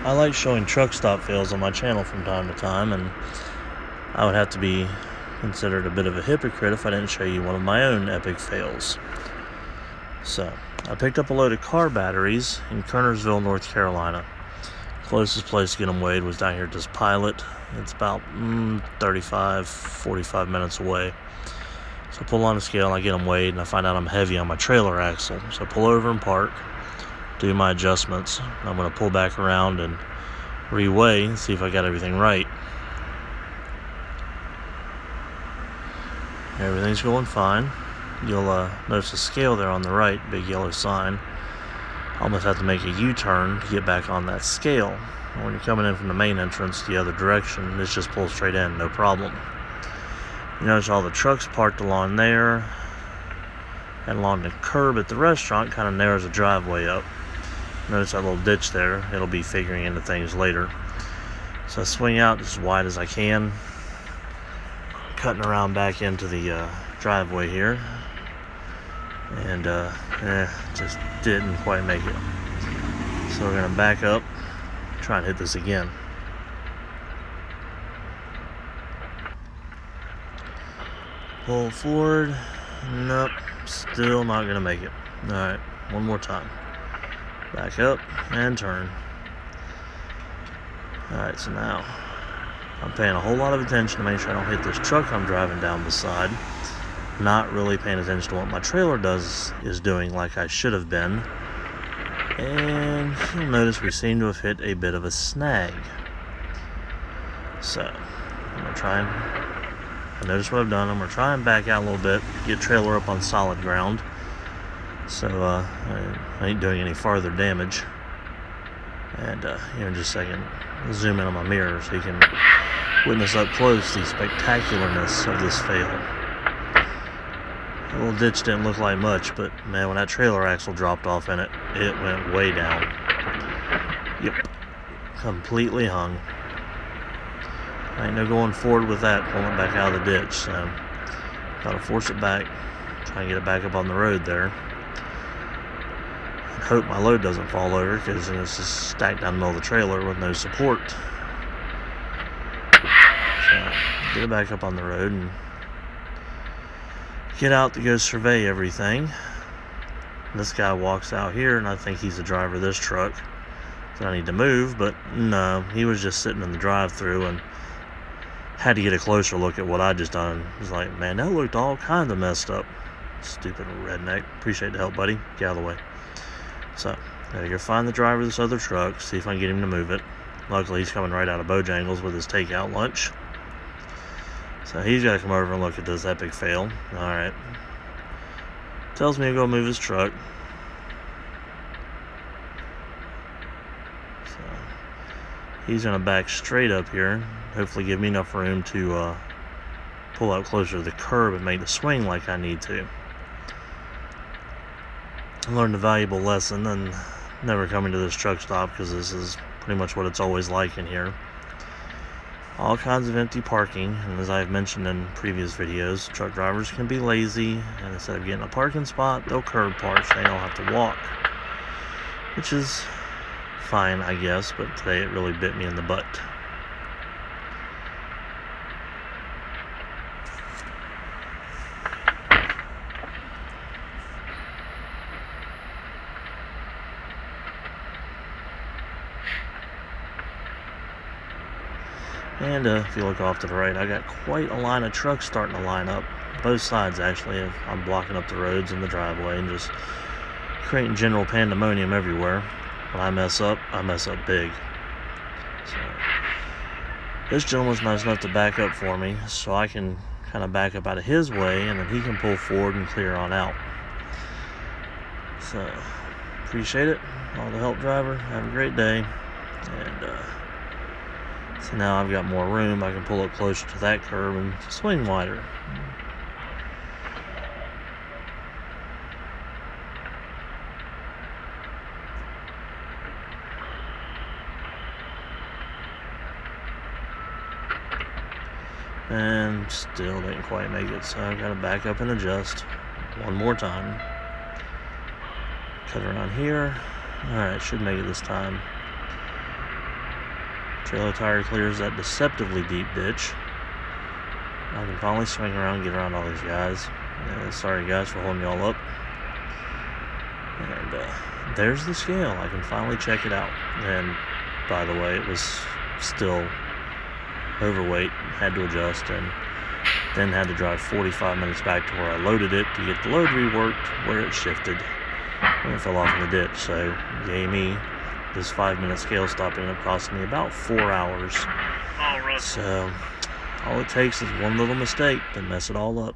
I like showing truck stop fails on my channel from time to time, and I would have to be considered a bit of a hypocrite if I didn't show you one of my own epic fails. So, I picked up a load of car batteries in Kernersville, North Carolina. Closest place to get them weighed was down here at this Pilot. It's about 45 minutes away. So I pull on the scale and I get them weighed, and I find out I'm heavy on my trailer axle. So I pull over and park, do my adjustments. I'm going to pull back around and reweigh and see if I got everything right. Everything's going fine. You'll notice the scale there on the right, big yellow sign. I almost have to make a U-turn to get back on that scale. When you're coming in from the main entrance the other direction, this just pulls straight in, no problem. You notice all the trucks parked along there, and along the curb at the restaurant kind of narrows the driveway up. Notice that little ditch there. It'll be figuring into things later. So I swing out as wide as I can, cutting around back into the driveway here, and just didn't quite make it. So we're gonna back up, try and hit this again. Pull forward. Nope, still not gonna make it. Alright, one more time. Back up and turn. Alright, so now I'm paying a whole lot of attention to make sure I don't hit this truck I'm driving down beside. Not really paying attention to what my trailer is doing like I should have been. And you'll notice we seem to have hit a bit of a snag. So I'm gonna try and notice what I've done. I'm going to try and back out a little bit, get trailer up on solid ground, so I ain't doing any farther damage. And here in just a second, I'll zoom in on my mirror so you can witness up close the spectacularness of this fail. The little ditch didn't look like much, but man, when that trailer axle dropped off in it, it went way down. Yep, completely hung. I ain't no going forward with that, pulling it back out of the ditch, so gotta force it back, try and get it back up on the road there. And hope my load doesn't fall over, because it's just stacked down the middle of the trailer with no support. So get it back up on the road and get out to go survey everything. This guy walks out here, and I think he's the driver of this truck, so I need to move, but no, he was just sitting in the drive-thru and had to get a closer look at what I just done. It was like, man, that looked all kinds of messed up. Stupid redneck. Appreciate the help, buddy. Get out of the way. So, gotta go find the driver of this other truck, see if I can get him to move it. Luckily, he's coming right out of Bojangles with his takeout lunch. So he's gotta come over and look at this epic fail. Alright. Tells me to go move his truck. So, he's gonna back straight up here. Hopefully give me enough room to pull out closer to the curb and make the swing like I need to. I learned a valuable lesson and never coming to this truck stop, because this is pretty much what it's always like in here. All kinds of empty parking, and as I've mentioned in previous videos, truck drivers can be lazy, and instead of getting a parking spot, they'll curb park so they don't have to walk. Which is fine, I guess, but today it really bit me in the butt. And if you look off to the right, I got quite a line of trucks starting to line up. Both sides, actually. I'm blocking up the roads and the driveway and just creating general pandemonium everywhere. When I mess up big. So, this gentleman's nice enough to back up for me, so I can kind of back up out of his way, and then he can pull forward and clear on out. So, appreciate it. All the help, driver. Have a great day. And, so now I've got more room. I can pull up closer to that curb and swing wider. And still didn't quite make it, so I've got to back up and adjust one more time. Cut around here. Alright, should make it this time. Trailer tire clears that deceptively deep ditch. I can finally swing around and get around all these guys. Sorry guys for holding y'all up. And there's the scale. I can finally check it out. And by the way, it was still overweight. Had to adjust, and then had to drive 45 minutes back to where I loaded it to get the load reworked where it shifted when it fell off in the ditch. So yay me. This 5-minute scale stop ended up costing me about 4 hours. So all it takes is one little mistake to mess it all up.